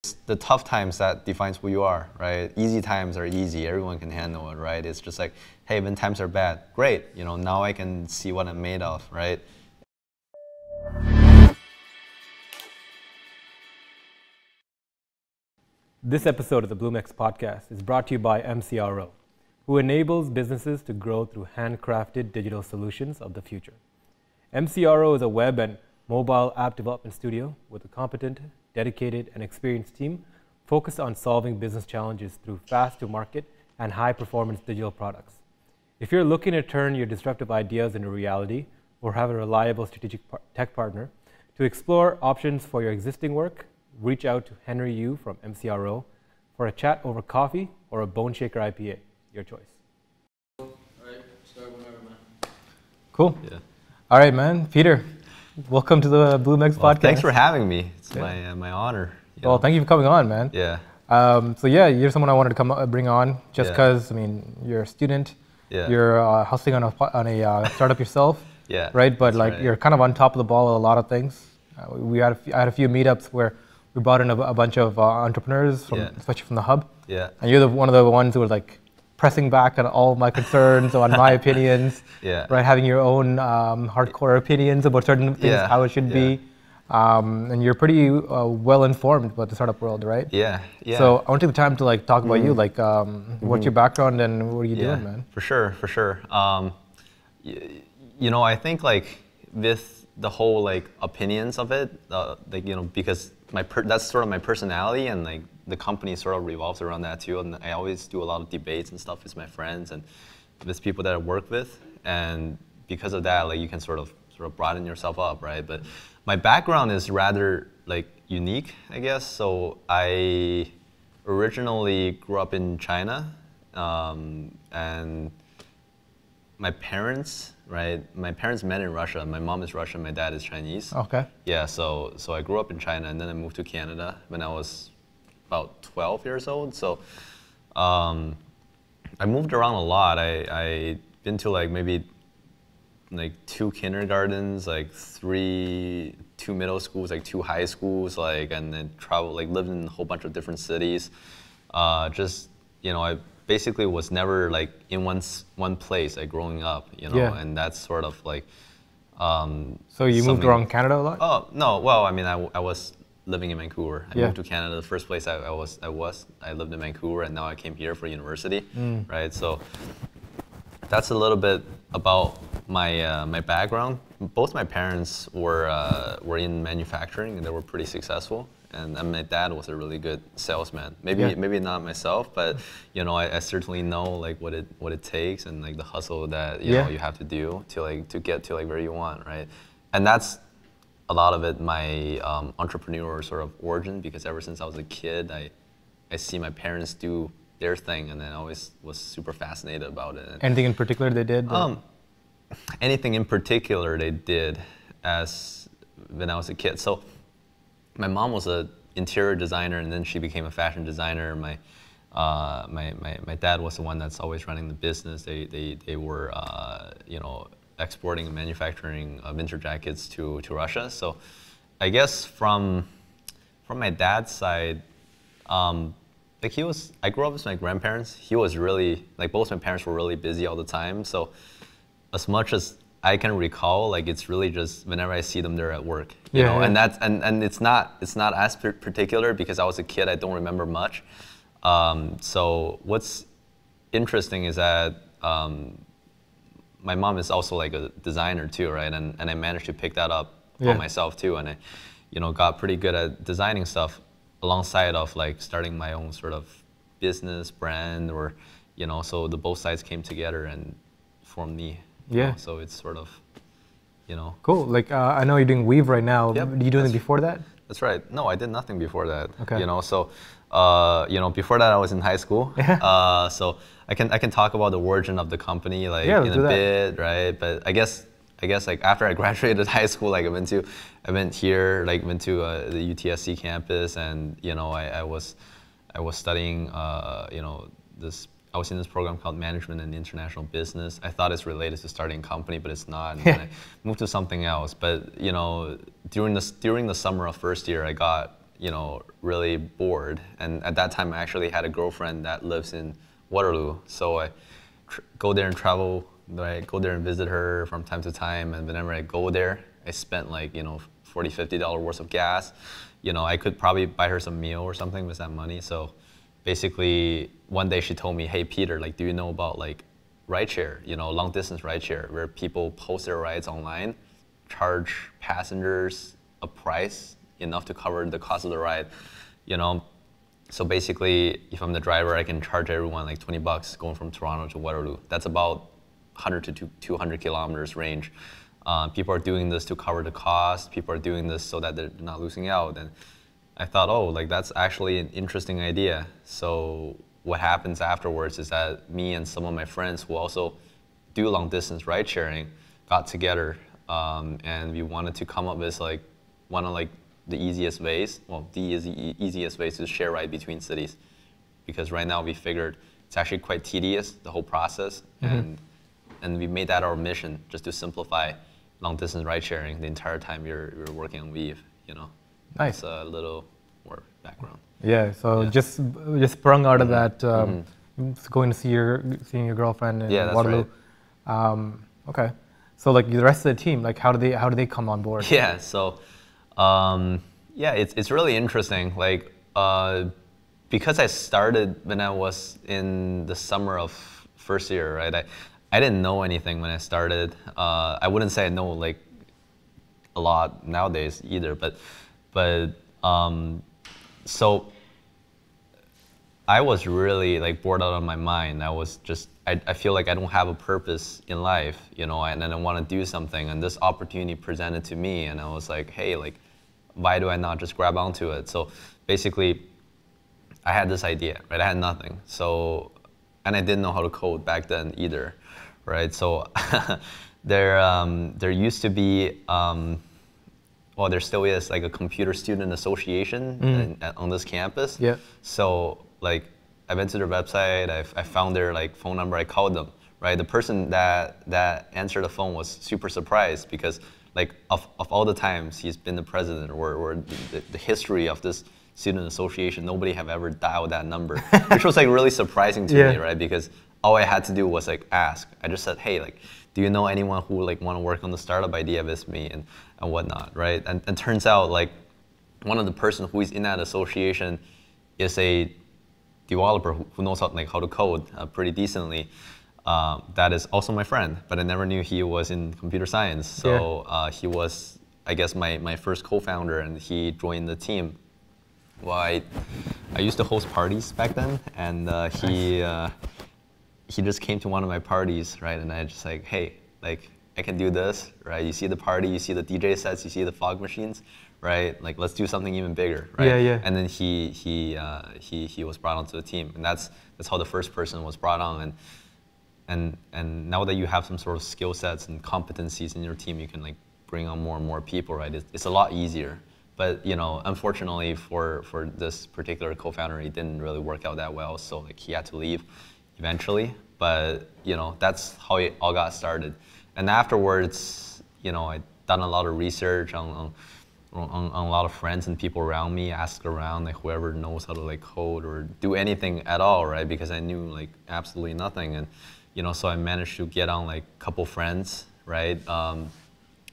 It's the tough times that defines who you are, right? Easy times are easy. Everyone can handle it, right? It's just like, hey, when times are bad, great. You know, now I can see what I'm made of, right? This episode of the BloomX podcast is brought to you by MCRO, who enables businesses to grow through handcrafted digital solutions of the future. MCRO is a web and mobile app development studio with a competent, dedicated, and experienced team focused on solving business challenges through fast-to-market and high-performance digital products. If you're looking to turn your disruptive ideas into reality or have a reliable strategic tech partner, to explore options for your existing work, reach out to Henry Yu from MCRO for a chat over coffee or a Bone Shaker IPA, your choice. All right, start whenever, man. Cool. Yeah. All right, man. Peter, welcome to the BloomX podcast. Thanks for having me. It's my honor. Well, thank you for coming on, man. Yeah. So yeah, you're someone I wanted to bring on just because, I mean, you're a student. Yeah. You're hustling on a startup yourself. Yeah. Right? But right. You're kind of on top of the ball with a lot of things. I had a few meetups where we brought in a bunch of entrepreneurs, especially from the hub. Yeah. And you're one of the ones who were like pressing back on all of my concerns, on my opinions. Yeah. Right, having your own hardcore opinions about certain things, how it should be. And you're pretty well informed about the startup world, right? Yeah. Yeah. So I want to take the time to like talk about you, like what's your background and what are you doing, man? For sure. You know, I think like with the whole like opinions of it, like, you know, because that's sort of my personality, and like the company sort of revolves around that too. And I always do a lot of debates and stuff with my friends and with people that I work with, and because of that, like you can sort of broaden yourself up, right? But my background is rather like unique, I guess. So I originally grew up in China, and my parents, right? My parents met in Russia. My mom is Russian, my dad is Chinese. Okay. Yeah, so I grew up in China, and then I moved to Canada when I was about 12 years old. So I moved around a lot. I been to like maybe like 2 kindergartens, like 2 middle schools, like 2 high schools, like, and then traveled, like lived in a whole bunch of different cities. Just, you know, I basically was never like in one place like growing up, you know, and that's sort of like. So you moved around Canada a lot? Oh no, well, I mean, I was living in Vancouver. I moved to Canada. The first place I lived in Vancouver, and now I came here for university, right? So that's a little bit about my background. Both my parents were in manufacturing, and they were pretty successful. And my dad was a really good salesman. Maybe not myself, but you know, I certainly know like what it takes, and like the hustle that you know you have to do to get to like where you want, right? And that's a lot of it my entrepreneur sort of origin, because ever since I was a kid, I see my parents do their thing, and then I always was super fascinated about it. Anything in particular they did? Anything in particular they did when I was a kid. So my mom was an interior designer, and then she became a fashion designer. My dad was the one that's always running the business. They were you know, exporting and manufacturing winter jackets to Russia. So I guess from my dad's side, like I grew up with my grandparents. He was really, like, both my parents were really busy all the time. So as much as I can recall, like, it's really just whenever I see them, they're at work, you know. And that's and it's not as particular because I was a kid. I don't remember much. So what's interesting is that my mom is also like a designer too, right? And I managed to pick that up on myself too, and I, you know, got pretty good at designing stuff alongside of like starting my own sort of business brand, or, you know, so the both sides came together and formed me. You know, so it's sort of, you know. Cool. Like I know you're doing Weav right now. Yep, Did you do anything before that? That's right. No, I did nothing before that. Okay. You know, so you know, before that I was in high school. So I can talk about the origin of the company like in a bit, right? But I guess like after I graduated high school, like I went to the UTSC campus, and you know, I was studying you know, I was in this program called Management and International Business. I thought it's related to starting a company, but it's not. And then I moved to something else. But you know, during the summer of first year, I got really bored. And at that time, I actually had a girlfriend that lives in Waterloo. So I go there and travel, right? Go there and visit her from time to time. And whenever I go there, I spent like, $40, $50 worth of gas. I could probably buy her some meal or something with that money. So basically, one day she told me, hey, Peter, like, do you know about like rideshare, long distance rideshare, where people post their rides online, charge passengers a price enough to cover the cost of the ride, So basically, if I'm the driver, I can charge everyone like $20 going from Toronto to Waterloo. That's about 100 to 200 kilometers range. People are doing this to cover the cost. People are doing this so that they're not losing out. And I thought, oh, like that's actually an interesting idea. So what happens afterwards is that me and some of my friends who also do long distance ride sharing got together, and we wanted to come up with like one of like the easiest ways, easiest ways to share ride between cities. Because right now we figured it's actually quite tedious, the whole process, and we made that our mission, just to simplify long distance ride sharing the entire time you're working on Weav, Nice. That's a little more background. Yeah, so just sprung out of that, going to seeing your girlfriend in that's Waterloo. right. Okay, so like the rest of the team, like how do they come on board? Yeah, so it's really interesting. Like because I started when I was in the summer of first year, right? I didn't know anything when I started. I wouldn't say I know like a lot nowadays either, but so I was really like bored out of my mind. I feel like I don't have a purpose in life, and then I want to do something, and this opportunity presented to me, and I was like, hey, like, why do I not just grab onto it? So basically, I had this idea, right? I had nothing. So, and I didn't know how to code back then either, right? So there used to be, there still is like a computer student association on this campus. Yeah. So like I went to their website, I found their like phone number, I called them, right? The person that answered the phone was super surprised because like of all the times he's been the president or the history of this student association, nobody have ever dialed that number, which was like really surprising to me, right? Because all I had to do was like ask. I just said, hey, like, do you know anyone who like want to work on the startup idea with me and whatnot, right? And turns out like one of the person who is in that association is a developer who knows how to code pretty decently. That is also my friend, but I never knew he was in computer science. So he was, I guess, my first co-founder, and he joined the team. Well, I used to host parties back then, and he just came to one of my parties, right? And I just like, hey, like I can do this, right? You see the party, you see the DJ sets, you see the fog machines, right? Like let's do something even bigger, right? Yeah. And then he was brought onto the team, and that's how the first person was brought on. And now that you have some sort of skill sets and competencies in your team, you can like bring on more and more people, right? It's a lot easier. But unfortunately for this particular co-founder, it didn't really work out that well. So like he had to leave eventually. But that's how it all got started. And afterwards, I done a lot of research on a lot of friends and people around me, asked around like whoever knows how to like code or do anything at all, right? Because I knew like absolutely nothing. And so I managed to get on like a couple friends, right?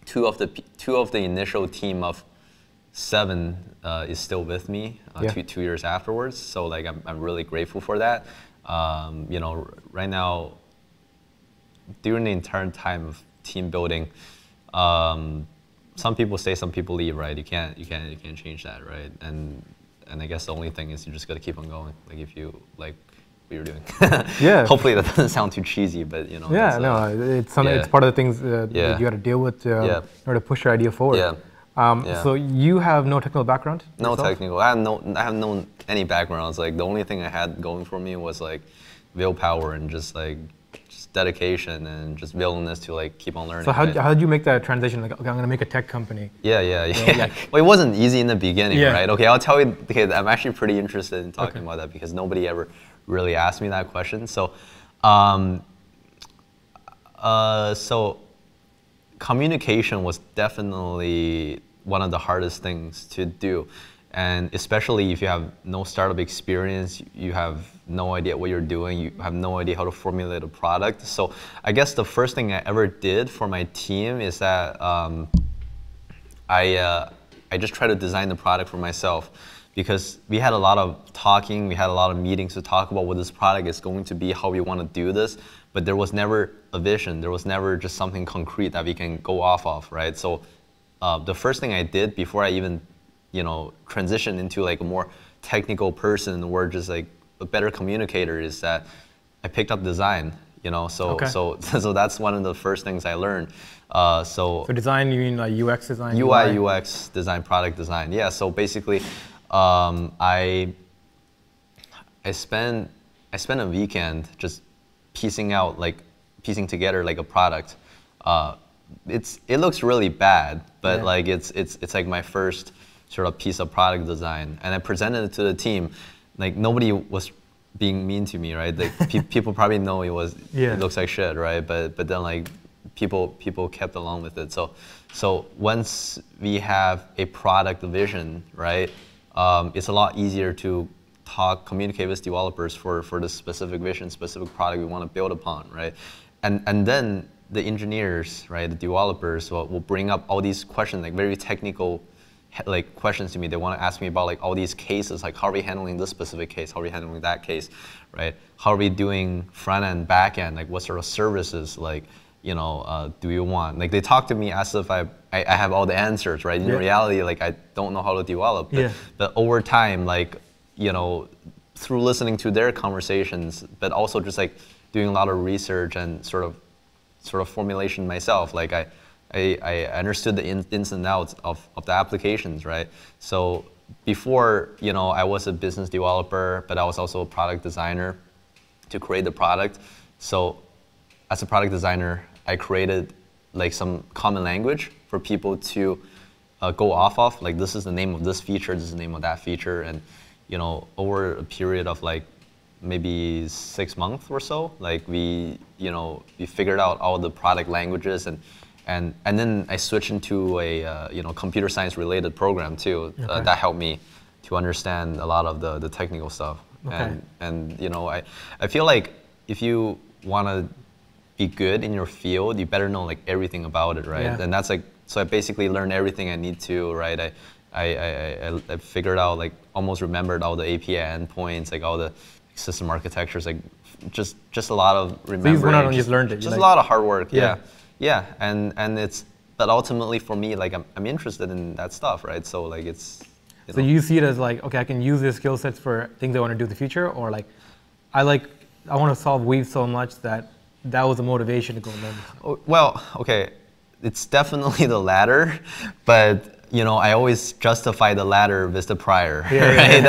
Two of the initial team of 7 is still with me 2 years afterwards. So like I'm really grateful for that. Right now, during the entire time of team building, some people stay, some people leave, right? You can't change that, right? And I guess the only thing is you just got to keep on going. Like if you like what you're doing. Yeah. Hopefully that doesn't sound too cheesy, but Yeah, no, it's part of the things that you got to deal with in order to push your idea forward. Yeah. So you have no technical background? No yourself? technical. I have no any backgrounds. Like the only thing I had going for me was like willpower and just dedication and just willingness to like keep on learning. So how did you make that transition? Like, okay, I'm gonna make a tech company. Yeah. Well, it wasn't easy in the beginning, right? Okay, I'll tell you. Okay, I'm actually pretty interested in talking about that because nobody ever really asked me that question. So, so communication was definitely one of the hardest things to do. And especially if you have no startup experience, you have no idea what you're doing, you have no idea how to formulate a product. So I guess the first thing I ever did for my team is that I just try to design the product for myself, because we had a lot of talking, we had a lot of meetings to talk about what this product is going to be, how we want to do this, but there was never a vision, there was never just something concrete that we can go off of, right? So the first thing I did before I even, transition into like a more technical person or just like a better communicator is that I picked up design, so that's one of the first things I learned. So design, you mean like UX design? UI, UX design, product design. Yeah, so basically I spent a weekend just piecing together like a product. It looks really bad, but like it's like my first sort of piece of product design, and I presented it to the team. Like nobody was being mean to me, right? Like people probably know it looks like shit, right? But then like people kept along with it. So once we have a product vision, right, it's a lot easier to communicate with developers for the specific vision, specific product we want to build upon, right? And then the engineers, right, the developers will bring up all these questions, like very technical like questions to me. They want to ask me about like all these cases, like how are we handling this specific case, how are we handling that case, right? How are we doing front end, back end, like what sort of services, like do you want? Like they talk to me as if I have all the answers, right? In reality, like I don't know how to develop. But over time, like through listening to their conversations, but also just like doing a lot of research and sort of formulation myself, like I understood the ins and outs of the applications, right? So before, I was a business developer, but I was also a product designer to create the product. So as a product designer, I created like some common language for people to go off of. Like this is the name of this feature, this is the name of that feature, and over a period of like maybe 6 months or so, like we figured out all the product languages, and then I switched into a computer science related program too. That helped me to understand a lot of the technical stuff. And I feel like if you want to be good in your field, you better know like everything about it, right? And that's like, so I basically learned everything I need to, right? I figured out, like almost remembered all the API endpoints, like all the system architectures, like just a lot of remembering. So you went out and just learned it. Just a lot of hard work. Yeah. And it's, but ultimately for me, like I'm interested in that stuff, right? So like it's. So you see it as like, okay, I can use these skill sets for things I want to do in the future, or like, I want to solve Weav so much that was a motivation to go learn. Oh, well, okay, it's definitely the latter, but I always justify the latter with the prior. Right?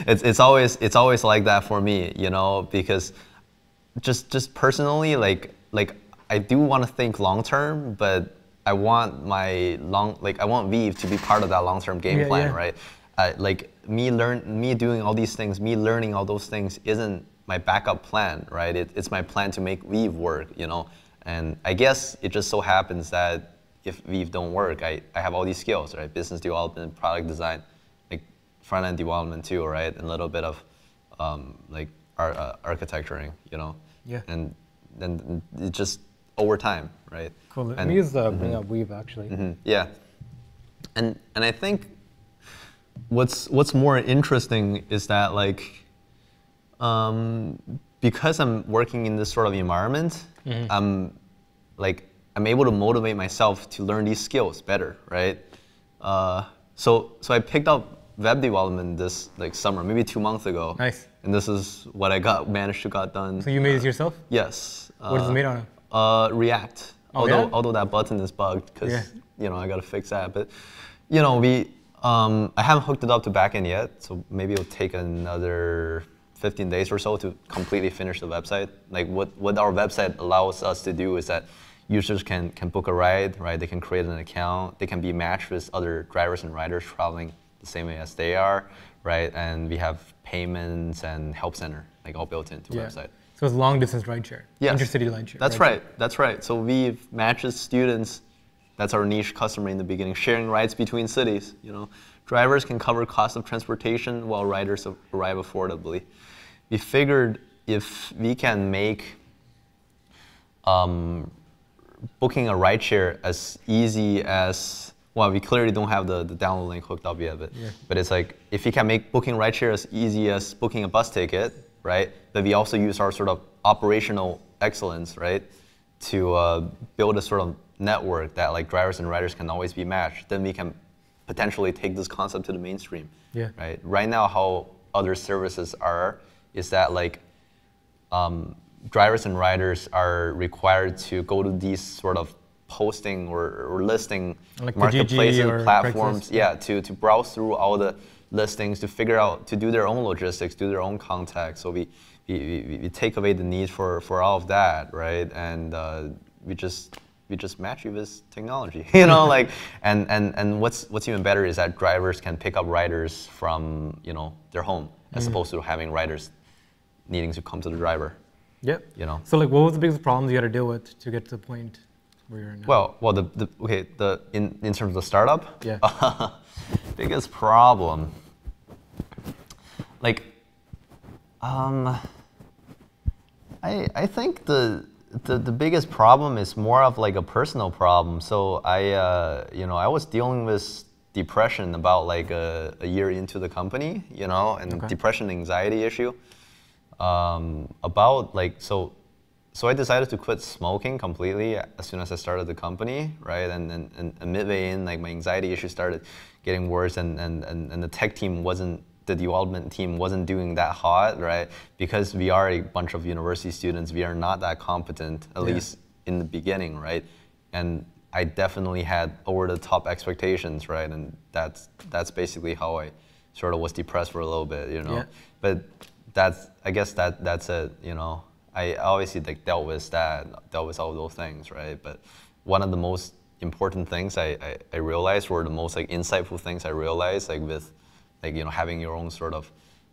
It's always like that for me, because just personally, like I do want to think long term, but I want I want Weav to be part of that long term game plan, right? Like me doing all these things, me learning all those things isn't my backup plan, right? It's my plan to make Weav work, And I guess it just so happens that if Weav don't work, I have all these skills, right? Business development, product design, like front end development too, right? And a little bit of like architecturing, And then it just over time, right? Cool. Let me just bring up Weav actually. Yeah, and I think what's more interesting is that like because I'm working in this sort of environment, I'm able to motivate myself to learn these skills better, right? So I picked up web development this like summer, maybe 2 months ago. Nice. And this is what I managed to got done. So you made it yourself? Yes. What is it made on? React. Oh, although that button is bugged because I gotta fix that. But I haven't hooked it up to backend yet, so maybe it'll take another 15 days or so to completely finish the website. Like what our website allows us to do is that users can book a ride, right? They can create an account. They can be matched with other drivers and riders traveling the same way as they are, right? And we have payments and help center, like all built into the website. So it's long distance rideshare. Yes. Intercity rideshare. That's right. So Weav matches students. That's our niche customer in the beginning, sharing rides between cities, drivers can cover cost of transportation while riders arrive affordably. We figured if we can make booking a rideshare as easy as, well, we clearly don't have the download link hooked up yet, but it's like, if you can make booking rideshare as easy as booking a bus ticket, right? But we also use our sort of operational excellence, right? To build a sort of network that like drivers and riders can always be matched, then we can potentially take this concept to the mainstream, right? Right now, how other services are, is that like, drivers and riders are required to go to these sort of posting or listing like marketplaces, platforms, Craigslist, to browse through all the listings, to figure out, to do their own logistics, do their own contacts. So we take away the need for all of that, right? And we just match you with technology, you know, like, and what's even better is that drivers can pick up riders from, you know, their home, as opposed to having riders needing to come to the driver. Yep. You know. So like, what was the biggest problems you had to deal with to get to the point where you're in now? Well, in terms of the startup, Yeah. biggest problem, like, I think the biggest problem is more of like a personal problem. So I was dealing with depression about like a year into the company, you know, and depression, anxiety issue. About like, so I decided to quit smoking completely as soon as I started the company, right? And midway in, like my anxiety issue started getting worse, and the tech team the development team wasn't doing that hot, right? Because we are a bunch of university students, we are not that competent, at least in the beginning, right? And I definitely had over the top expectations, right? And that's basically how I sort of was depressed for a little bit, you know? But I guess that's it, you know. I obviously like dealt with all those things, right? But one of the most important things I realized, or the most like insightful things I realized, like with like, you know, having your own sort of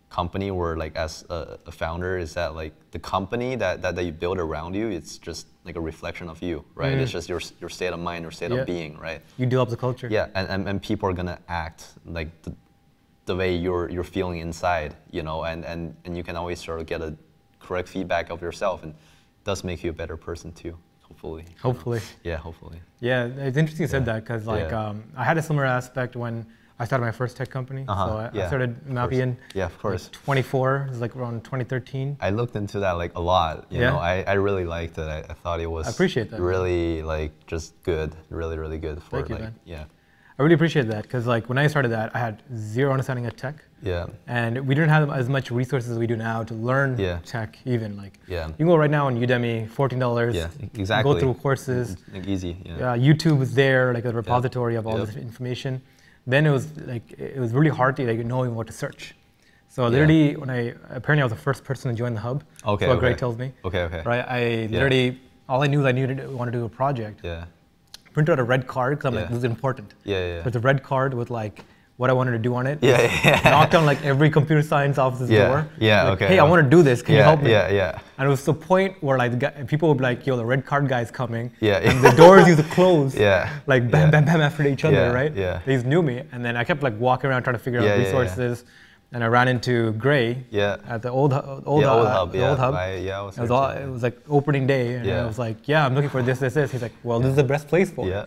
company, where like as a founder, is that like the company that you build around you, it's just like a reflection of you, right? It's just your state of mind or state of being, right? You develop the culture. Yeah, and people are gonna act like the way you're feeling inside, you know, and you can always sort of get a correct feedback of yourself, and it does make you a better person too, hopefully. Hopefully. Yeah, hopefully. Yeah, it's interesting you said that, because like I had a similar aspect when I started my first tech company. So I started Mapian. Yeah, of course. 24, it was like around 2013. I looked into that like a lot, you know. I really liked it. I thought it was, I appreciate that, really like just good, really, really good for. Thank you, man. Yeah. I really appreciate that, because like when I started that, I had zero understanding of tech. Yeah. And we didn't have as much resources as we do now to learn tech, even like. Yeah. You can go right now on Udemy, $14. Yeah, exactly. Go through courses. Like easy. Yeah. YouTube is there, like a repository of all this information. Then it was really hard to like knowing what to search. So literally, apparently I was the first person to join the hub. Okay. That's what Greg tells me. Okay. Right. I literally, all I knew is I wanted to do a project. Yeah. Printed out a red card, because I'm like, this is important. Yeah. There's a red card with like what I wanted to do on it. Yeah. Knocked on like every computer science office's door. Yeah. Like, hey, I want to do this. Can you help me? Yeah. And it was the point where like people would be like, yo, the red card guy's coming. Yeah. And the doors used to close. Yeah. Like bam, bam, bam after each other, right? Yeah. They just knew me, and then I kept like walking around trying to figure out resources. And I ran into Gray at the old hub. It was like opening day, and I was like, yeah, I'm looking for this. He's like, well, this is the best place for it. Yeah.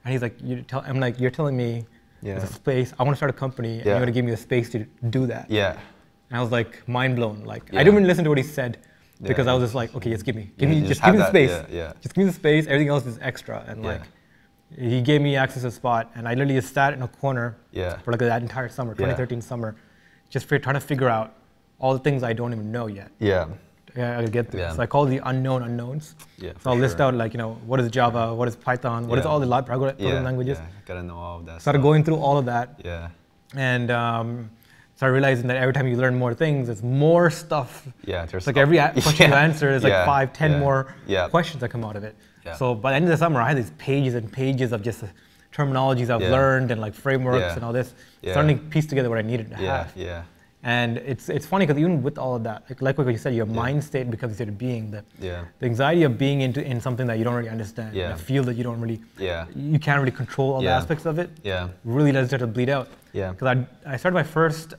And he's like, I'm like, you're telling me there's a space. I want to start a company, and you're gonna give me the space to do that. Yeah. And I was like mind blown. Like I didn't even listen to what he said, because I was just like, okay, just give me the space. Just give me the space. Everything else is extra. And like, he gave me access to the spot, and I literally just sat in a corner for like that entire summer, 2013 summer, just trying to figure out all the things I don't even know yet. Yeah. I could get through. So I call it the unknown unknowns. Yeah. So I'll list out like, you know, what is Java, what is Python, what is all the programming languages. Yeah, gotta know all of that. Started going through all of that. Yeah. And started realizing that every time you learn more things, there's more stuff. Yeah. There's like every question you answer, there's like 5, 10 more questions that come out of it. Yeah. So by the end of the summer, I had these pages and pages of just terminologies I've learned, and like frameworks and all this. Starting to piece together what I needed to have. Yeah. And it's funny because even with all of that, like what you said, your mind state becomes a state of being. The anxiety of being in something that you don't really understand, a field that you don't really, you can't really control all the aspects of it, really does start to bleed out. Because I started my first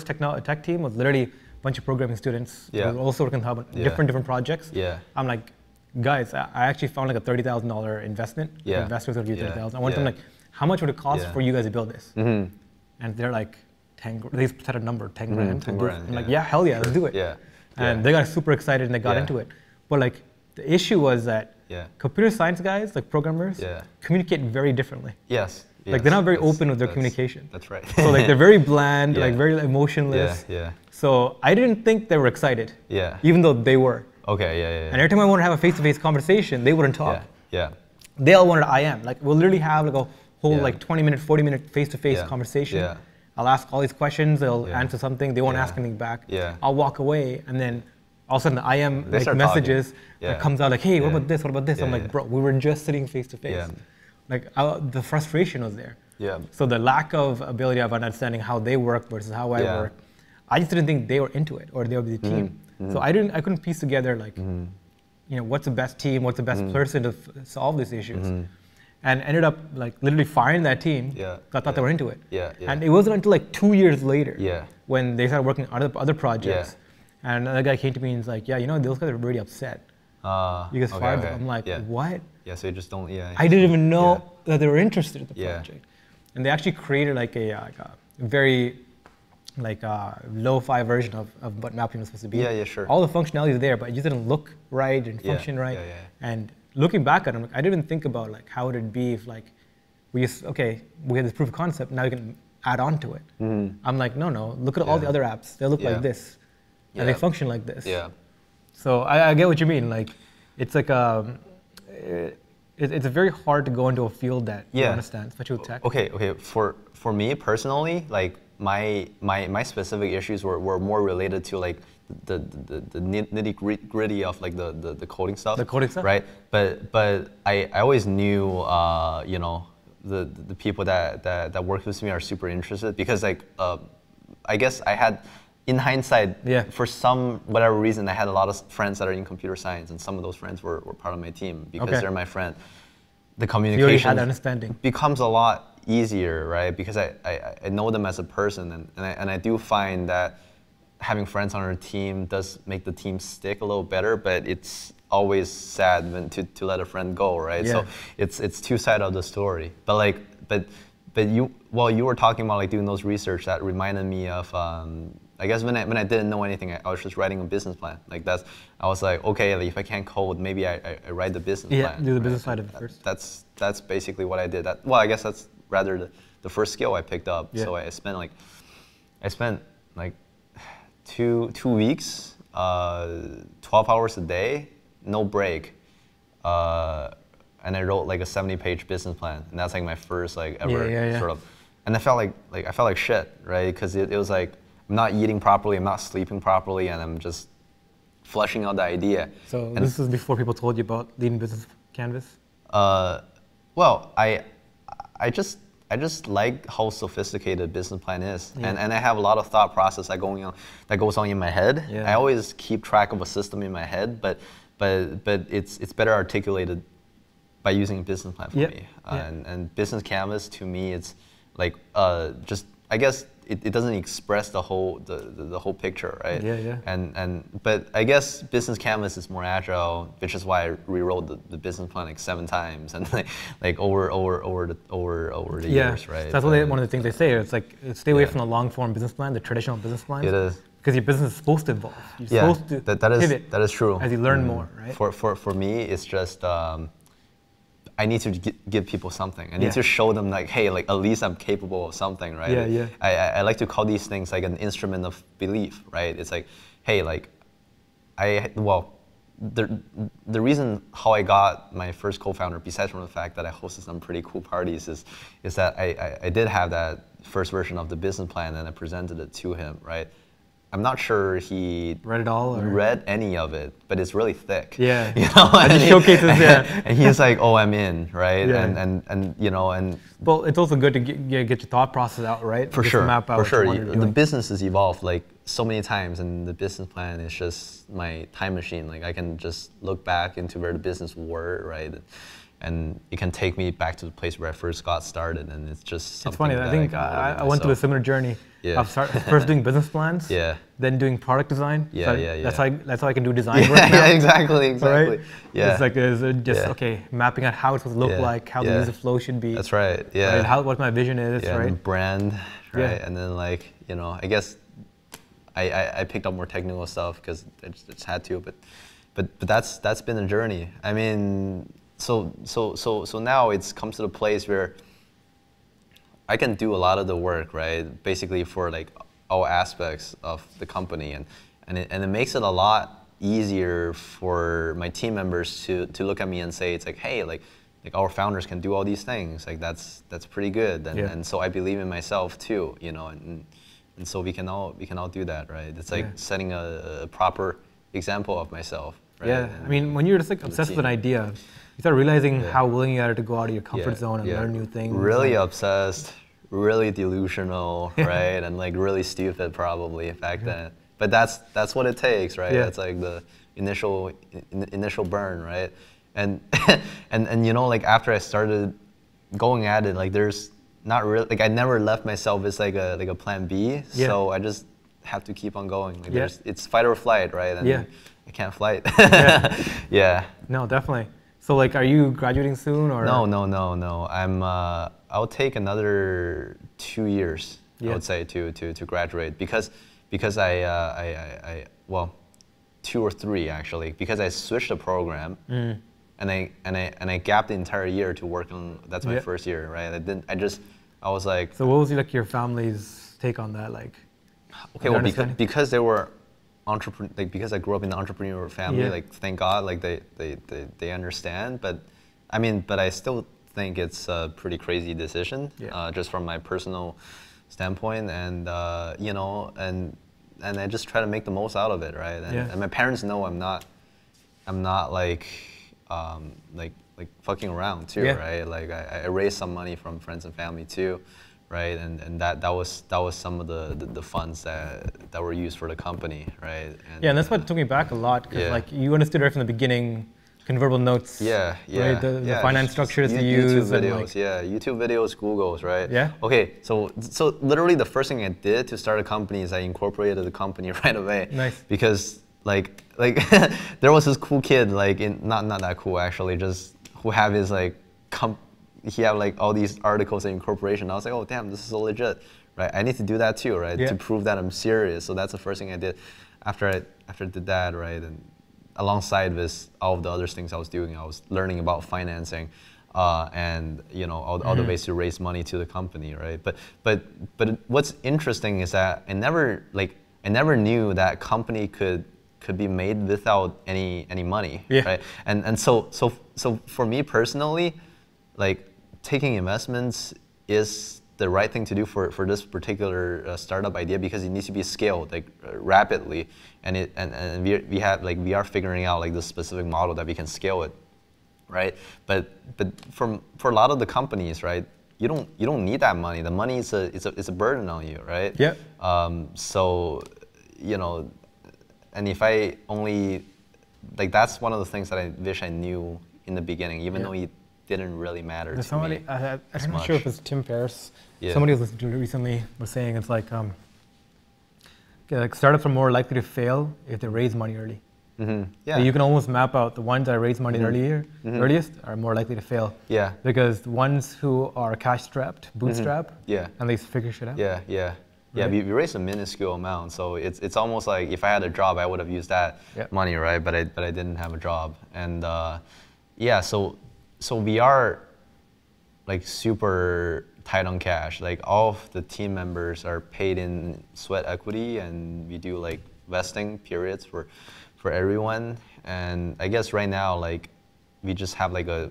tech team was literally a bunch of programming students who were also working on different projects. I'm like, guys, I actually found like a $30,000 investment. Investors would give $30,000. I went to them like, how much would it cost for you guys to build this? And they're like, 10. They set a number, 10 grand. 10 grand. I'm like, yeah, hell yeah, let's do it. And they got super excited and they got into it. But like, the issue was that computer science guys, like programmers, communicate very differently. Like they're not very open with their communication. That's right. So like they're very bland, like very emotionless. So I didn't think they were excited. Even though they were. And every time I wanted to have a face-to-face conversation, they wouldn't talk. They all wanted IM. Like we'll literally have like a whole like 20-minute, 40-minute face-to-face conversation. I'll ask all these questions, they'll answer something, they won't ask anything back. I'll walk away, and then all of a sudden the IM like messages that comes out like, hey, what about this, what about this? I'm like, bro, we were just sitting face to face. Like the frustration was there. So the lack of ability of understanding how they work versus how I work, I just didn't think they were into it or they would be the team. So I couldn't piece together like, you know, what's the best team, what's the best person to solve these issues. And ended up like literally firing that team. I thought they were into it. And it wasn't until like 2 years later when they started working on other projects. And another guy came to me and was like, yeah, you know, those guys are really upset. You guys fired them. I'm like, what? So you just don't, I didn't even know that they were interested in the project. And they actually created like a very like lo-fi version of what mapping was supposed to be. All the functionality is there, but it just didn't look right and function right. And looking back at it, I didn't even think about like how would it be if like we just, we had this proof of concept, now we can add on to it. I'm like, no, look at all the other apps. They look like this, and they function like this. So I get what you mean. Like, it's like it's very hard to go into a field that you understand, especially with tech. For me personally, like my specific issues were more related to like the nitty gritty of like the coding stuff. Right? But I always knew you know, the people that work with me are super interested because like I guess I had, in hindsight, for some whatever reason, I had a lot of friends that are in computer science, and some of those friends were part of my team because they're my friend. The communication understanding becomes a lot easier, right? Because I know them as a person, and I do find that having friends on our team does make the team stick a little better, but it's always sad when to let a friend go, right? So it's two sides of the story. But like, but you, while you were talking about like doing those research, that reminded me of I guess when I didn't know anything, I was just writing a business plan. Like I was like, okay, like if I can't code, maybe I write the business plan. Do the business side of it first. That's basically what I did. Well, I guess that's rather the first skill I picked up. So I spent like 2 weeks, 12 hours a day, no break, and I wrote like a 70-page business plan, and that's like my first like ever sort of, and I felt like shit, right? Because it was like, I'm not eating properly, I'm not sleeping properly, and I'm just fleshing out the idea. So this is before people told you about Lean Business Canvas? Well, I just like how sophisticated a business plan is, and I have a lot of thought process that goes on in my head. I always keep track of a system in my head, but it's better articulated by using a business plan for me. And Business Canvas to me, it's like just, I guess it doesn't express the whole picture, right? But I guess Business Canvas is more agile, which is why I rewrote the business plan like 7 times and like over the years, right? So that's one of the things they say. It's like stay away from the long form business plan, the traditional business plans. It is. Because your business is supposed to evolve. You're supposed to pivot. That is true. As you learn more, right? For me, it's just I need to give people something. I need to show them like, hey, like at least I'm capable of something, right? I like to call these things like an instrument of belief, right? It's like, hey, like the reason how I got my first co-founder, besides from the fact that I hosted some pretty cool parties, is that I did have that first version of the business plan and I presented it to him, right? I'm not sure he Read it all? Or? read any of it, but it's really thick. Yeah. You know, and it showcases, yeah. And he's like, oh, I'm in, right? Yeah. And you know, and well, it's also good to get your thought process out, right? for Just sure, map out for sure. what you want to be The doing. business has evolved like so many times, and the business plan is just my time machine. Like I can just look back into where the business were, right? And it can take me back to the place where I first got started, and it's just something. It's funny. That I think can motivate I went through a myself. similar journey. Yeah. Of first doing business plans. Yeah. Then doing product design. Yeah, So yeah. That's how I can do design work Yeah, now. yeah, exactly. Right? Yeah. It's like just Yeah. okay, mapping out how it's supposed to look Yeah, like, how the yeah. user flow should be. That's right. Yeah. Right? What my vision is. Yeah, right. and brand, right? Yeah. And then like, you know, I guess I picked up more technical stuff because I just had to, but that's been a journey. I mean, so now it's come to the place where I can do a lot of the work, right? Basically for like all aspects of the company, and it makes it a lot easier for my team members to look at me and say, it's like, hey, like our founders can do all these things, like that's pretty good, and so I believe in myself too, you know, and so we can all do that, right? It's like setting a proper example of myself, right? Yeah, I mean, when you're just like obsessed with an idea, you start realizing how willing you are to go out of your comfort zone and learn new things. Really obsessed, really delusional, right? And like really stupid probably back then. But that's what it takes, right? Yeah. That's like the initial burn, right? And and you know, like after I started going at it, like there's not really, like I never left myself as like a plan B. So I just have to keep on going. Like it's fight or flight, right? And I can't fight. Yeah. No, definitely. So like, are you graduating soon or? No. I'll take another 2 years, I would say, to graduate because I well, 2 or 3 actually, because I switched the program and I gapped the entire year to work on. That's my first year, right? I was like. So what was like your family's take on that, like? Okay, well, because they were like because I grew up in an entrepreneurial family, like thank God, like they understand. But I mean, but I still think it's a pretty crazy decision, just from my personal standpoint, and you know, and I just try to make the most out of it, right? And my parents know I'm not like fucking around too, right? Like I raised some money from friends and family too. Right, and that was some of the funds that were used for the company, right? And that's what took me back a lot, because like you understood right from the beginning, convertible notes. Right, the finance structures you use. YouTube videos, like, YouTube videos, Googles, right? Yeah. Okay, so literally the first thing I did to start a company is I incorporated the company right away. Nice. Because like there was this cool kid, like not that cool actually, just who have his like he had like all these articles and incorporation. I was like, oh damn, this is so legit, right? I need to do that too, right? To prove that I'm serious. So that's the first thing I did. After I did that, right, and alongside this, all of the other things I was doing, I was learning about financing, and you know all the ways to raise money to the company, right? But what's interesting is that I never knew that company could be made without any money, right? And so for me personally, like taking investments is the right thing to do for this particular startup idea, because it needs to be scaled like rapidly, and we are figuring out like the specific model that we can scale it, right? But for a lot of the companies, right, you don't need that money. The money is a burden on you, right? Yeah. So you know, and if I only like, that's one of the things that I wish I knew in the beginning, even though it didn't really matter to me. I'm not sure if it's Tim Ferriss. Yeah. Somebody was recently was saying it's like startups are more likely to fail if they raise money early. Yeah. So you can almost map out the ones that raise money earliest are more likely to fail. Yeah. Because the ones who are cash strapped, bootstrap, and they figure shit out. Yeah. Yeah, we raised a minuscule amount, so it's almost like if I had a job, I would have used that money, right? But I didn't have a job, and so we are like super tight on cash. Like all of the team members are paid in sweat equity, and we do like vesting periods for everyone. And I guess right now, like we just have like a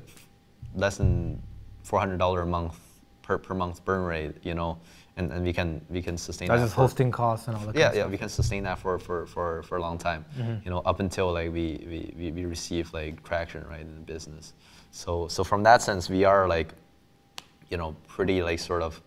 less than $400 a month per month burn rate, you know. and we can sustain That's that. just hosting costs and all that. Yeah, kind of yeah, stuff. we can sustain that for a long time. You know, up until like we receive like traction, right, in the business. So from that sense, we are like, you know, pretty like sort of,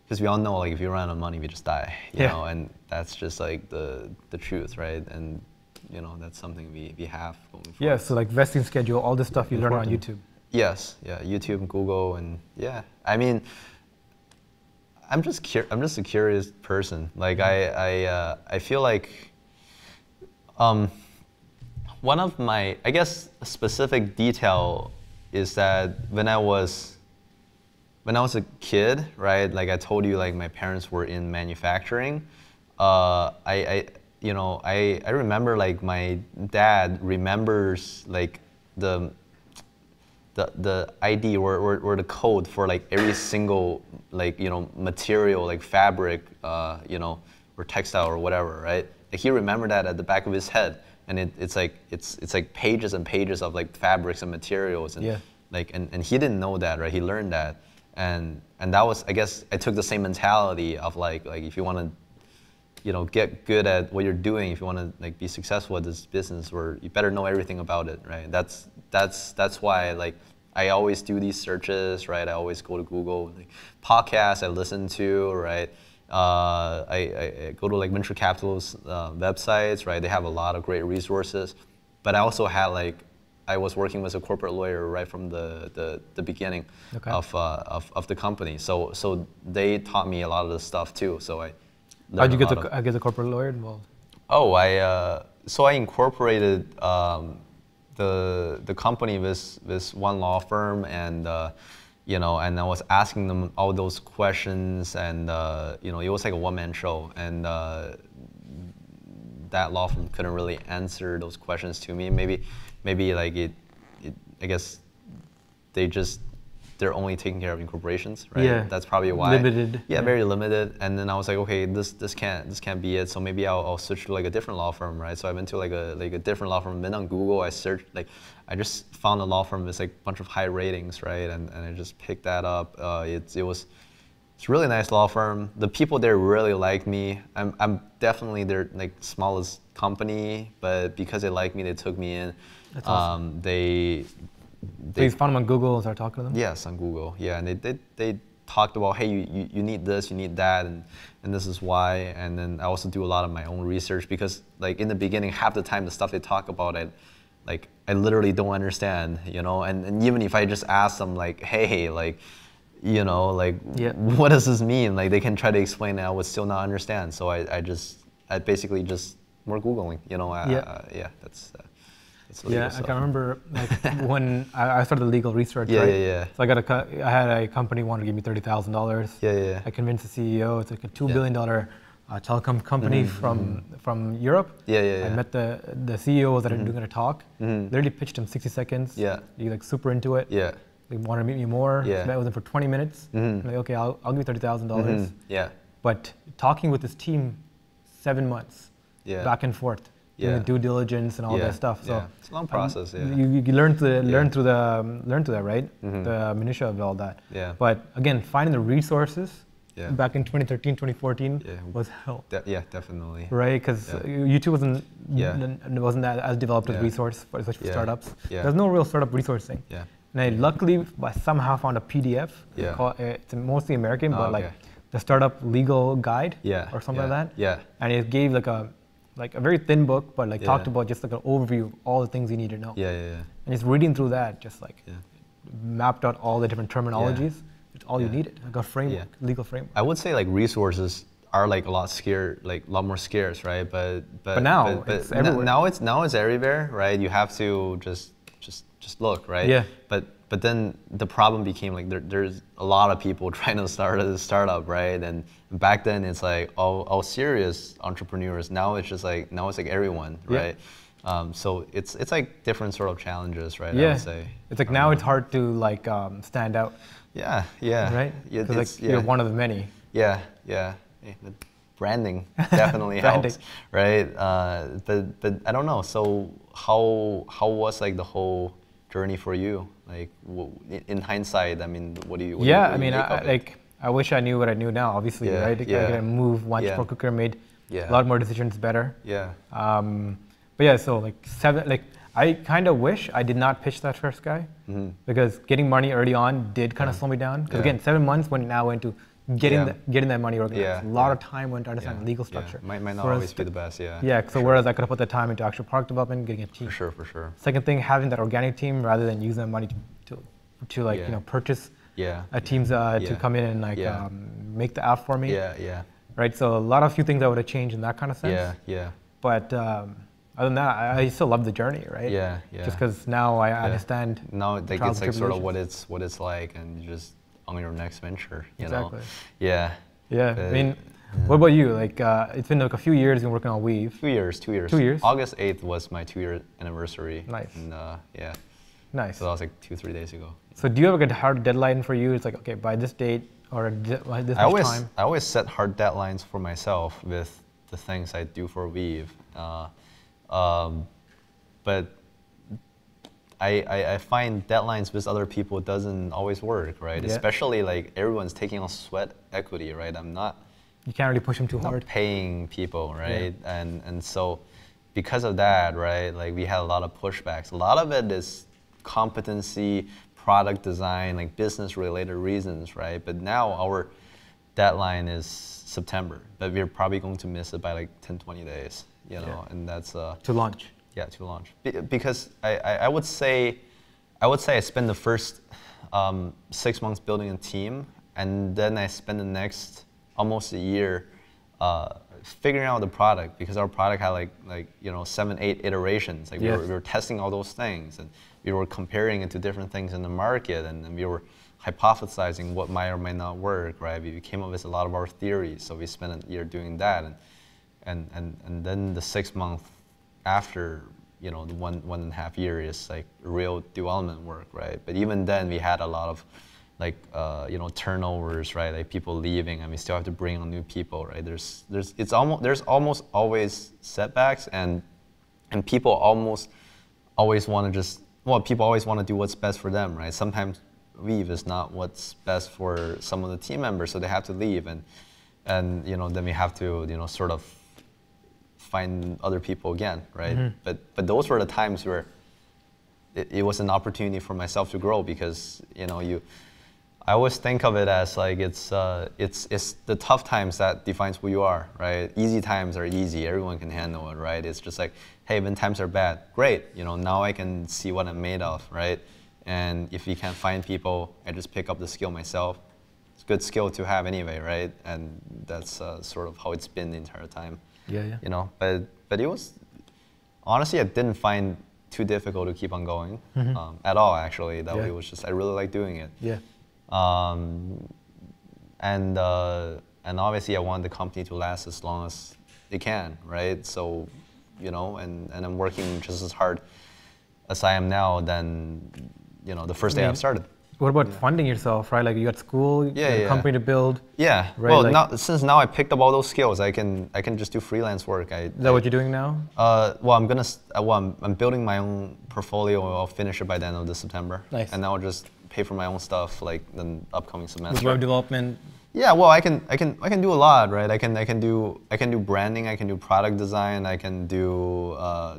because we all know like if you run out of money, we just die, you know, and that's just like the truth, right? And you know, that's something we have going forward. Yeah, so like vesting schedule, all this stuff you learn on YouTube. Yes, yeah, YouTube and Google, and yeah, I mean, I'm just a curious person. Like I feel like one of my, I guess, a specific detail is that when I was a kid, right? Like I told you, like my parents were in manufacturing. You know, I remember like my dad remembers like the ID or the code for like every single like, you know, material, like fabric, you know, or textile or whatever, right? Like he remembered that at the back of his head, and it's like pages and pages of like fabrics and materials, and like and he didn't know that, right? He learned that, and that was, I guess, I took the same mentality of like if you want to, you know, get good at what you're doing, if you want to like be successful at this business, or you better know everything about it, right? That's why like I always do these searches, right? I always go to Google, like podcasts I listen to, right? I go to like venture capitalist websites, right? They have a lot of great resources, but I also had like, I was working with a corporate lawyer right from the beginning of the company, so they taught me a lot of this stuff too. So how'd you get the corporate lawyer involved? Oh, so I incorporated the company with this one law firm, and you know, and I was asking them all those questions, and you know, it was like a one-man show, and that law firm couldn't really answer those questions to me. Maybe like it I guess they're only taking care of incorporations, right? Yeah. That's probably why. Limited. Yeah, very limited. And then I was like, okay, this can't be it. So maybe I'll switch to like a different law firm, right? So I went to like a different law firm. Then on Google, I searched, like I just found a law firm with like a bunch of high ratings, right? And I just picked that up. It's a really nice law firm. The people there really like me. I'm definitely their like smallest company, but because they like me, they took me in. That's awesome. So you found them on Google and started talking to them? Yes, on Google. Yeah, and they talked about, hey, you need this, you need that, and this is why. And then I also do a lot of my own research, because like in the beginning, half the time the stuff they talk about, I literally don't understand, you know. And even if I just ask them like, hey, like, you know, like what does this mean? Like they can try to explain it, I would still not understand. So I basically just more Googling, you know. That's yeah, I can remember like when I started legal research, yeah, right? Yeah. So I had a company wanted to give me $30,000. Yeah. I convinced the CEO. It's like a $2 billion telecom company from Europe. Yeah. I met the CEO that are doing a talk. Literally pitched him 60 seconds. Yeah. He like super into it. Yeah. They wanted to meet me more. Yeah. So met with him for 20 minutes. I'm like, okay, I'll give you $30,000. Yeah. But talking with this team, 7 months. Yeah. Back and forth. Doing the due diligence and all that stuff. So it's a long process. You learn through that, right? The minutiae of all that. Yeah. But again, finding the resources back in 2013, 2014 was hell. Yeah, definitely. Right, because YouTube wasn't as developed as a resource, especially for startups. There's no real startup resourcing. Yeah. And I luckily somehow found a PDF. It's mostly American, but like the startup legal guide or something like that. Yeah. And it gave like a very thin book, but like talked about just like an overview of all the things you need to know. Yeah. And just reading through that, just like mapped out all the different terminologies. It's all you needed, like a framework, legal framework. I would say like resources are like a lot more scarce, right? But now it's everywhere. Now it's everywhere, right? You have to just look, right? Yeah. But then the problem became like there's a lot of people trying to start a startup, right? And back then it's like all serious entrepreneurs. Now it's like everyone, right? So it's like different sort of challenges, right? Yeah. I would say. It's like now it's hard to like stand out. Yeah. Right? Because like you're one of the many. Yeah. The branding definitely helps, right? But I don't know. So how was like the whole journey for you? Like in hindsight, I mean, what do you? I mean, like I wish I knew what I knew now, obviously, Yeah, right? I yeah. could move, watch Yeah. Pro Cooker, made Yeah. a lot more decisions better. Yeah. But yeah, so like I kind of wish I did not pitch that first guy because getting money early on did kind of slow me down. Because Yeah. again, 7 months went now into getting that money organized. Yeah, A lot yeah. of time went to understand legal structure. Might not Whereas always be the best, yeah. Yeah, so whereas I could have put the time into actual product development, getting a team. For sure. Second thing, having that organic team rather than using that money to like Yeah. purchase Yeah. teams to Yeah. come in and like Yeah. make the app for me. Yeah. Right. So a few things I would have changed in that kind of sense. Yeah. But other than that, I still love the journey, right? Yeah. Just because now I understand. Now like trials it's and like sort of tribulations. what it's like, and you're just on your next venture, you Exactly. know. Yeah. Yeah. But, I mean, what about you? Like, it's been like a few years you've been working on Weav. 2 years. 2 years. 2 years? August 8th was my 2-year anniversary. Nice. And yeah. Nice. So that was like 2-3 days ago. So do you have like a hard deadline for you? It's like, okay, by this date or by this much time. I always set hard deadlines for myself with the things I do for Weav. But I find deadlines with other people doesn't always work, right? Yeah. Especially like everyone's taking on sweat equity, right? You can't really push them too not hard. paying people, right? And so because of that, right, like we had a lot of pushbacks. A lot of it is competency, product design, like business related reasons, right? But now our deadline is September, but we're probably going to miss it by like 10-20 days, you know, and that's To launch. yeah, to launch. Because I would say I spend the first 6 months building a team, and then I spend the next almost a year figuring out the product, because our product had like 7-8 iterations. Like we were testing all those things, and we were comparing it to different things in the market, and we were hypothesizing what might or might not work, right? We came up with a lot of our theories, so we spent a year doing that, and then the 6 month after, the 1.5 year is like real development work, right? But even then we had a lot of like turnovers, right? Like people leaving, and we still have to bring on new people, right? There's almost always setbacks, and people almost always want to people always want to do what's best for them, right? Sometimes Weav is not what's best for some of the team members, so they have to leave, and then we have to sort of find other people again, right? Mm-hmm. But those were the times where it was an opportunity for myself to grow, because I always think of it as like it's the tough times that defines who you are, right? Easy times are easy, everyone can handle it, right? It's just like, hey, when times are bad, great, now I can see what I'm made of, right? And if you can't find people, I just pick up the skill myself. It's a good skill to have anyway, right? And that's sort of how it's been the entire time. Yeah. But it was, honestly, I didn't find too difficult to keep on going at all, actually. It was just, I really like doing it. Yeah. And obviously I want the company to last as long as it can, right? So, and I'm working just as hard as I am now than, the first day I've started. What about funding yourself, right? Like you got school, you got a company to build. Yeah. Right? Well, since now I picked up all those skills, I can just do freelance work. Is that what you're doing now? I'm building my own portfolio. I'll finish it by the end of this September. Nice. And then I'll just pay for my own stuff like the upcoming semester. With web development. Yeah, well, I can do a lot, right? I can do branding, I can do product design, I can do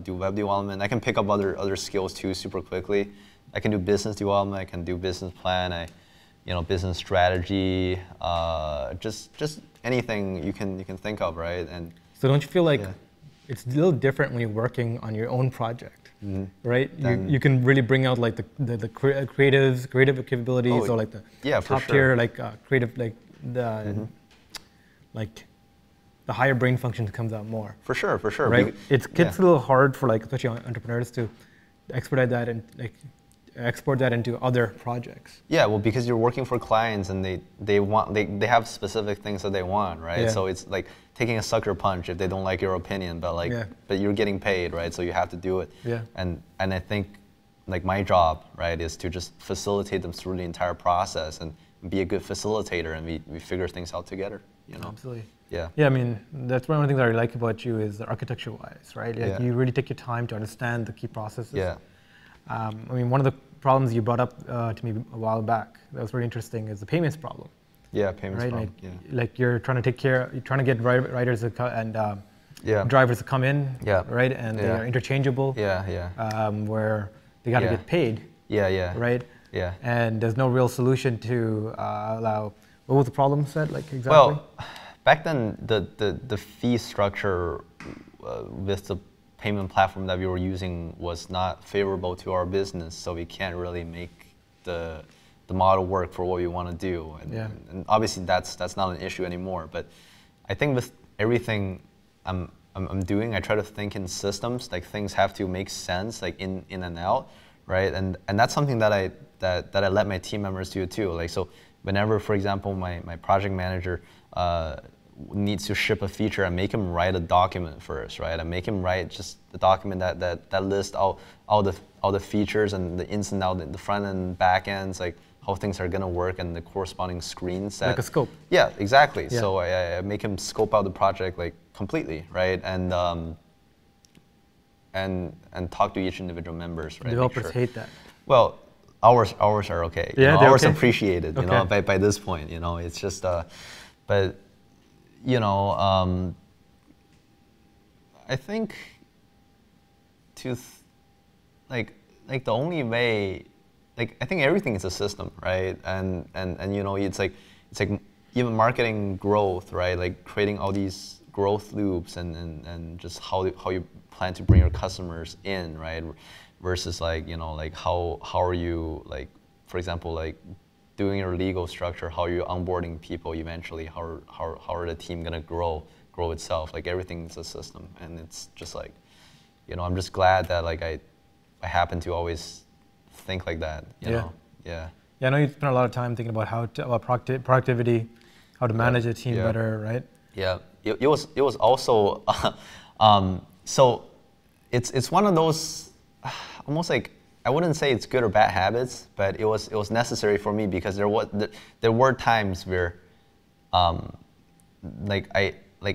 web development. I can pick up other skills too super quickly. I can do business development, I can do business plan, business strategy, just anything you can think of, right? And so don't you feel like it's a little different when you're working on your own project, right? You can really bring out like the creative capabilities, or like the top tier like creative, like the like the higher brain functions comes out more. For sure. Right. It gets a little hard for like especially entrepreneurs to expedite that and like export that into other projects. Yeah, well, because you're working for clients and they have specific things that they want, right? Yeah. So it's like taking a sucker punch if they don't like your opinion, but you're getting paid, right? So you have to do it. Yeah. And I think like my job, right, is to just facilitate them through the entire process and be a good facilitator, and we figure things out together, Absolutely. Yeah. Yeah, I mean, that's one of the things I really like about you is architecture-wise, right? Like you really take your time to understand the key processes. Yeah. I mean, one of the problems you brought up to me a while back that was very interesting is the payments problem. Yeah, payments right? problem. Like you're trying to you're trying to get riders and Yeah. drivers to come in, Yeah. right? And they are interchangeable. Where they got to get paid. Right? Yeah. And there's no real solution to allow. What was the problem set like exactly? Well, back then the fee structure with the payment platform that we were using was not favorable to our business, so we can't really make the model work for what we want to do. And obviously that's not an issue anymore. But I think with everything I'm doing, I try to think in systems. Like things have to make sense, like in and out, right? And that's something that I let my team members do too. Like so, whenever, for example, my project manager needs to ship a feature, I make him write a document first, right? I make him write just the document that lists all the features and the ins and outs, the front end, back ends, like how things are gonna work, and the corresponding screens. Like a scope. Yeah, exactly. Yeah. So I make him scope out the project like completely, right? And talk to each individual members, right? Developers hate that. Well, ours are okay. Yeah, ours okay. appreciated. Okay. You know, by this point, it's just. But I think like the only way, like I think everything is a system, right? And it's like even marketing growth, right? Like creating all these growth loops and just how you plan to bring your customers in, right? Versus like how are you, like, for example, like doing your legal structure, how are you onboarding people eventually, how are the team gonna grow itself? Like everything's a system, and it's just like, I'm just glad that like I happen to always think like that. You know? Yeah. Yeah, I know you spent a lot of time thinking about about productivity, how to manage a team better, right? Yeah, it was also so it's one of those almost like, I wouldn't say it's good or bad habits, but it was necessary for me because there were times where I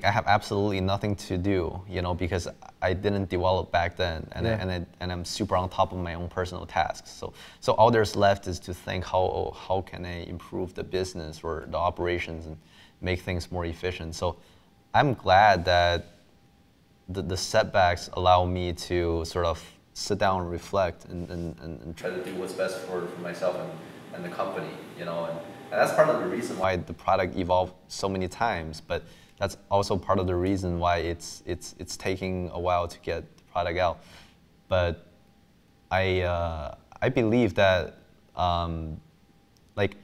have absolutely nothing to do, because I didn't develop back then, and I'm super on top of my own personal tasks. So all there's left is to think how can I improve the business or the operations and make things more efficient. So I'm glad that the setbacks allow me to sort of sit down and reflect and try to do what's best for myself and the company, and that's part of the reason why the product evolved so many times, but that's also part of the reason why it's taking a while to get the product out. But I believe that like,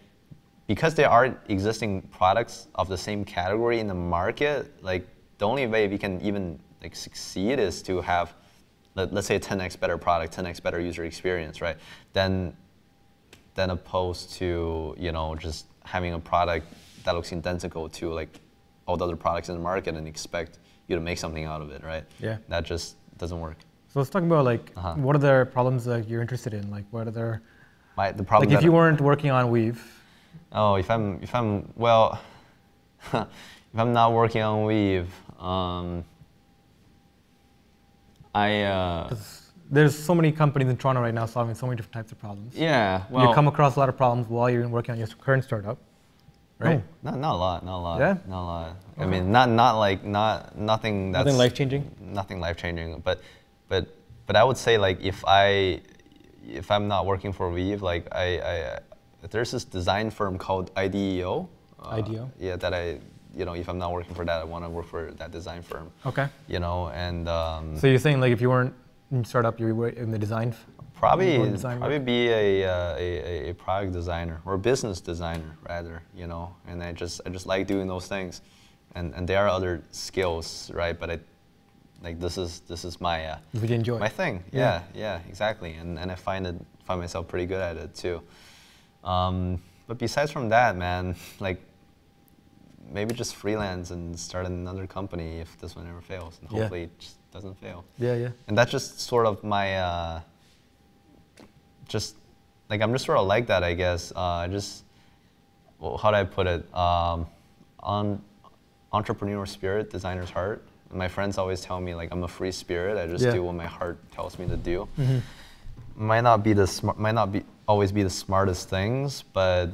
because there are existing products of the same category in the market, like the only way we can even like succeed is to have, let's say, a 10x better product, 10x better user experience, right? Then opposed to just having a product that looks identical to like all the other products in the market and expect you to make something out of it, right? Yeah. That just doesn't work. So let's talk about like what are the problems that you're interested in? Like what are the problem? Like if you weren't working on Weav. Oh, if I'm well, if I'm not working on Weav, there's so many companies in Toronto right now solving so many different types of problems. Yeah, well, you come across a lot of problems while you're working on your current startup, right? No, not a lot. Yeah, not a lot. Okay. I mean, nothing that's life changing. Nothing life changing, but I would say like if I'm not working for Weav, like there's this design firm called IDEO. IDEO. Yeah, that if I'm not working for that, I want to work for that design firm. Okay. And so you're saying like if you weren't in startup, you were in the design? Probably be a product designer or a business designer rather, And I just like doing those things, and there are other skills, right? But this is my would you enjoy my thing. Yeah, exactly. And I find myself pretty good at it too. But besides from that, man, like, maybe just freelance and start another company if this one ever fails, and hopefully it just doesn't fail. Yeah. And that's just sort of my, I'm just sort of like that, I guess. How do I put it? Entrepreneur spirit, designer's heart. And my friends always tell me like I'm a free spirit. I just do what my heart tells me to do. Mm-hmm. Might not always be the smartest things, but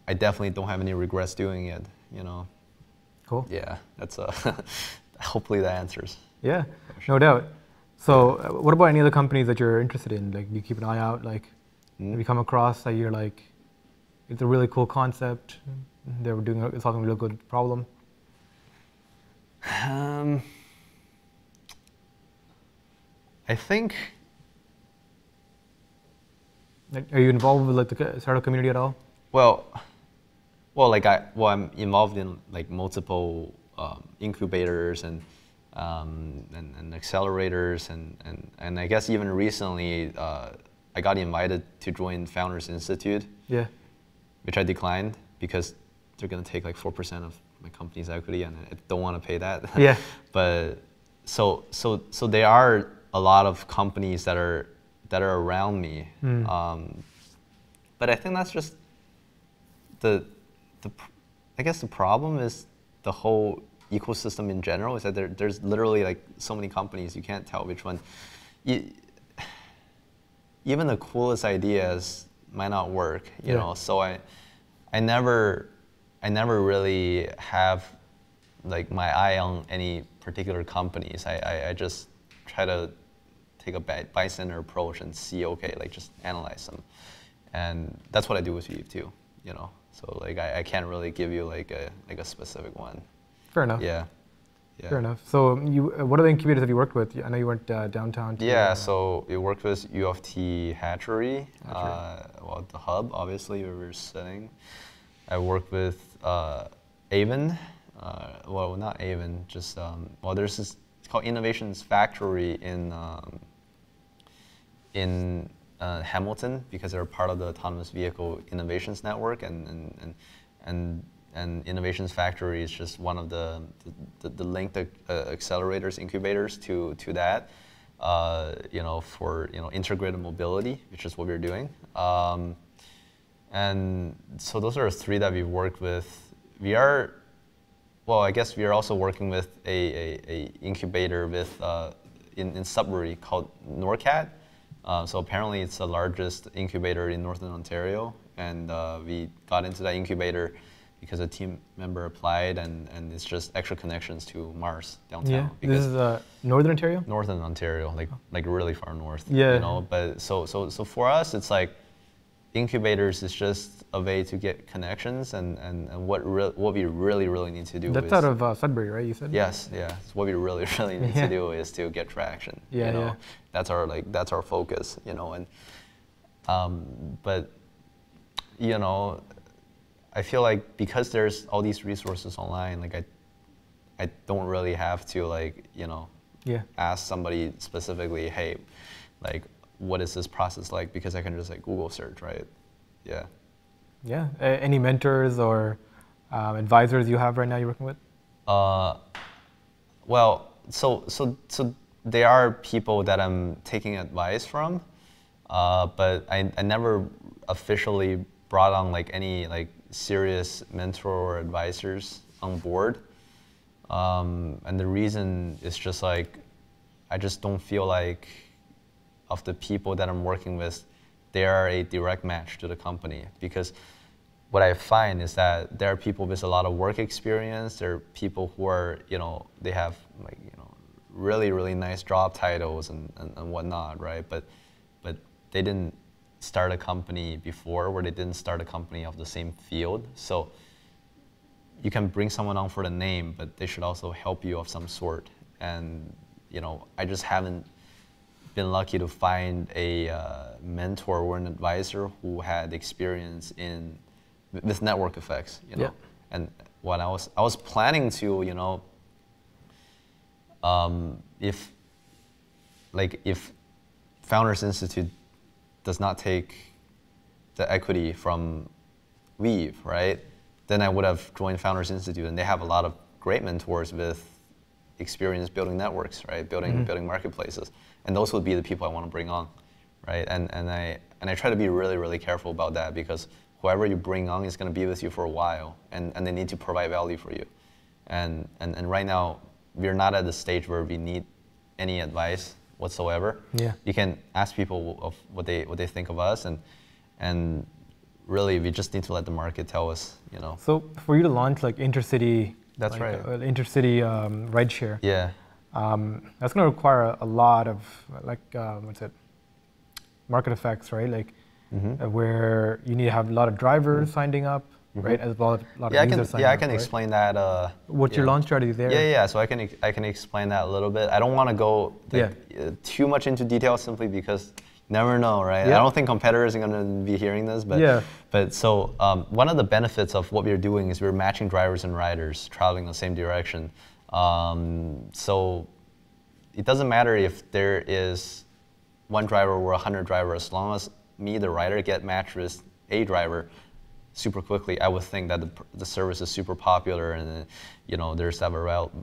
I definitely don't have any regrets doing it. You know. Cool. Yeah, that's hopefully that answers. Yeah, no doubt. So, what about any other companies that you're interested in? Like, do you keep an eye out? Like, have you come across that you're like, it's a really cool concept, they were solving a real good problem? I think. Are you involved with like the startup community at all? Well, I'm involved in like multiple incubators and accelerators and I guess even recently I got invited to join Founders Institute. Yeah. Which I declined because they're gonna take like 4% of my company's equity and I don't want to pay that. Yeah. But so there are a lot of companies that are around me. But I think that's just I guess the problem is the whole ecosystem in general is that there's literally like so many companies you can't tell which one. Even the coolest ideas might not work, you know. So I never really have like my eye on any particular companies. I just try to take a bystander approach and see, okay, like just analyze them, and that's what I do with Weav too, you know. So like I can't really give you like a specific one. Fair enough. Yeah. Fair enough. So what other incubators have you worked with? I know you went downtown. So we worked with U of T Hatchery. Well, the hub, obviously, where we're sitting. I worked with Avon. Well, not Avon, just well, there's this. It's called Innovations Factory in Hamilton because they're part of the Autonomous Vehicle Innovations Network, and Innovations Factory is just one of the linked accelerators, incubators to that, you know, for integrated mobility, which is what we're doing. And so those are three that we've worked with. Well, I guess we are also working with a incubator with in Sudbury called NORCAT. So apparently it's the largest incubator in Northern Ontario, and we got into that incubator because a team member applied, and it's just extra connections to Mars downtown. Yeah, this is Northern Ontario? Northern Ontario, like really far north. Yeah. You know, but so for us, it's like incubators is just a way to get connections, and what we really need to do. That's out of Sudbury, right? You said. Yes, yeah. So what we really need to do is to get traction. Yeah, you know? That's our focus, you know, and but you know, I feel like because there's all these resources online, like I don't really have to like, you know, ask somebody specifically, hey, like, what is this process like? Because I can just like Google search, right? Yeah. Yeah. Any mentors or advisors you have right now you're working with? Well, so there are people that I'm taking advice from, but I never officially brought on like any like serious mentor or advisors on board. And the reason is just like, I just don't feel like of the people that I'm working with, they are a direct match to the company. Because what I find is that there are people with a lot of work experience. There are people who are, you know, they have like, you know, really nice job titles and whatnot, right? But they didn't start a company before, or they didn't start a company of the same field. So you can bring someone on for the name, but they should also help you of some sort. And, you know, I just haven't been lucky to find a mentor or an advisor who had experience with network effects, you know. Yeah. And what I was planning to, you know, if Founders Institute does not take the equity from Weav, right? Then I would have joined Founders Institute, and they have a lot of great mentors with experience building networks, right? Building marketplaces, and those would be the people I want to bring on, right? And I try to be really careful about that, because whoever you bring on is going to be with you for a while, and they need to provide value for you. And right now we're not at the stage where we need any advice whatsoever. Yeah. You can ask people of what they think of us, and really, we just need to let the market tell us, you know. So for you to launch like intercity, That's like, right. Intercity rideshare, Yeah. that's going to require a lot of like market effects, right? Like where you need to have a lot of drivers signing up, right? As well as a lot of users signing up. I can explain that. What's your launch strategy there? Yeah. So I can explain that a little bit. I don't want to go too much into detail simply because you never know, right? Yeah. I don't think competitors are going to be hearing this, but so one of the benefits of what we're doing is we're matching drivers and riders traveling in the same direction. So it doesn't matter if there is one driver or 100 drivers, as long as me, the rider, get matched with a driver super quickly, I would think that the service is super popular, and you know there's that virality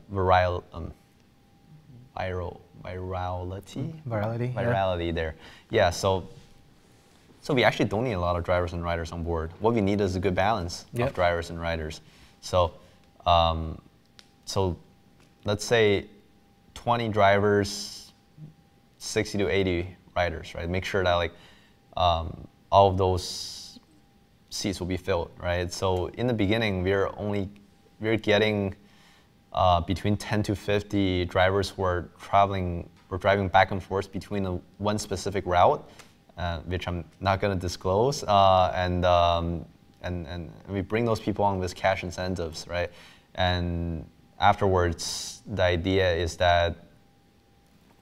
there. Yeah, so we actually don't need a lot of drivers and riders on board. What we need is a good balance of drivers and riders. So so let's say 20 drivers, 60 to 80 riders, right? Make sure that like all of those seats will be filled, right? So in the beginning, we're getting between 10 to 50 drivers who are driving back and forth between one specific route, which I'm not going to disclose, and we bring those people on with cash incentives, right? And afterwards, the idea is that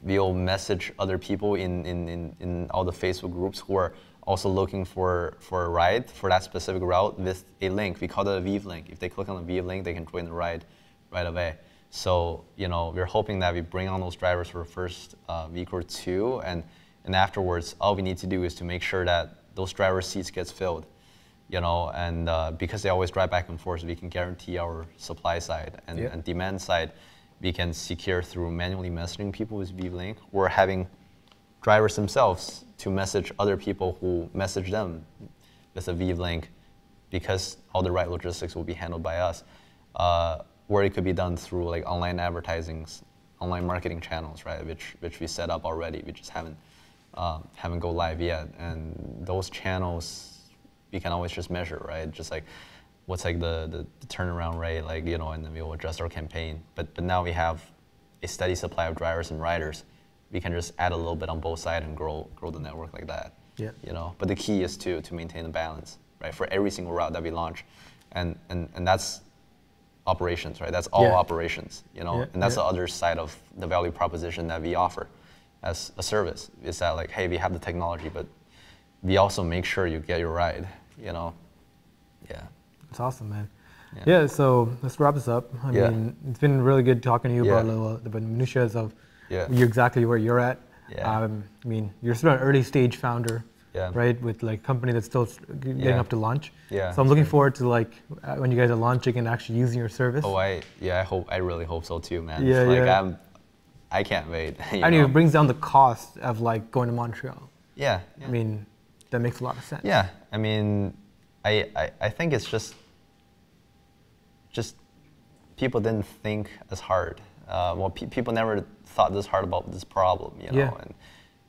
we'll message other people in all the Facebook groups who are also looking for a ride for that specific route with a link. We call it a Weav link. If they click on the Weav link, they can join the ride right away. So, you know, we're hoping that we bring on those drivers for the first week or two, and afterwards, all we need to do is to make sure that those driver seats gets filled, you know, and because they always drive back and forth, we can guarantee our supply side and demand side we can secure through manually messaging people with Weav link, or having drivers themselves to message other people who message them with a Weav link, because all the right logistics will be handled by us. Or it could be done through like online advertising, online marketing channels, right? Which we set up already. We just haven't go live yet. And those channels we can always just measure, right? Just like what's like the turnaround rate, like, you know, and then we'll adjust our campaign. But now we have a steady supply of drivers and riders. We can just add a little bit on both sides and grow the network like that. Yeah. You know, but the key is to maintain the balance, right? For every single route that we launch, and that's operations, right? That's all operations, you know, and that's the other side of the value proposition that we offer as a service. Is that like, hey, we have the technology, but we also make sure you get your ride, you know. Yeah. That's awesome, man. Yeah, so let's wrap this up. I mean, it's been really good talking to you about the minutiae of you're exactly where you're at. I mean, you're still an early stage founder, right? With like a company that's still getting up to launch. So I'm looking forward to like when you guys are launching and actually using your service. Oh, I really hope so too, man. Like I can't wait. And it brings down the cost of like going to Montreal. I mean, that makes a lot of sense. Yeah, I mean, I think it's just people didn't think as hard. Well, people never thought this hard about this problem, you know.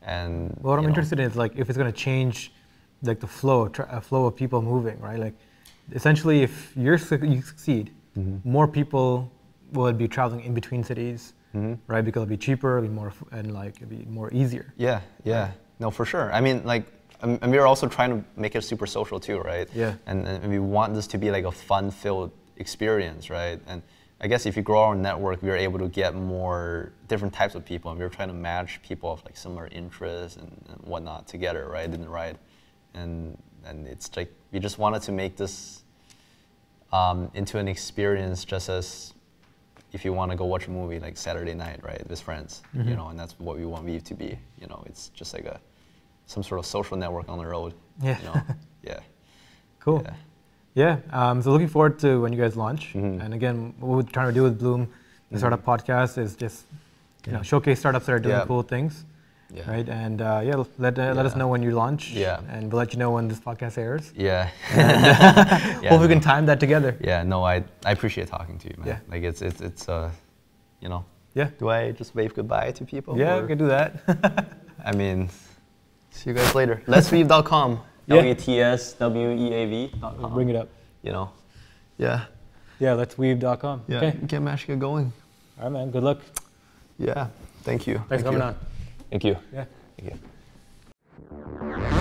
And what I'm interested in is like if it's going to change, like the flow of people moving, right? Like, essentially, if you succeed, more people will be traveling in between cities, right? Because it'll be cheaper, it'll be more, and like it'll be more easier. Yeah. No, for sure. I mean, like, and we're also trying to make it super social too, right? And we want this to be like a fun-filled experience, right? And I guess if you grow our network, we're able to get more different types of people, and we're trying to match people of like similar interests and whatnot together, right, in the ride. And it's like we just wanted to make this into an experience, just as if you want to go watch a movie like Saturday night, right, with friends, you know, and that's what we want Weav to be. You know, it's just like some sort of social network on the road. You know? Cool. So looking forward to when you guys launch. And again, what we're trying to do with Bloom, the startup podcast, is just showcase startups that are doing cool things, right? And let us know when you launch. And we'll let you know when this podcast airs. Hope we can time that together. No, I appreciate talking to you, man. Like it's you know. Do I just wave goodbye to people? We can do that. I mean, see you guys later. Let'sweav.com. Yeah. WETSWEAV.com. Bring it up. You know, yeah, Yeah, let's weave.com. yeah. Okay. Get Mashka going. All right, man. Good luck. Yeah. Thank you. Thanks for coming on. Thank you. Yeah. Thank you.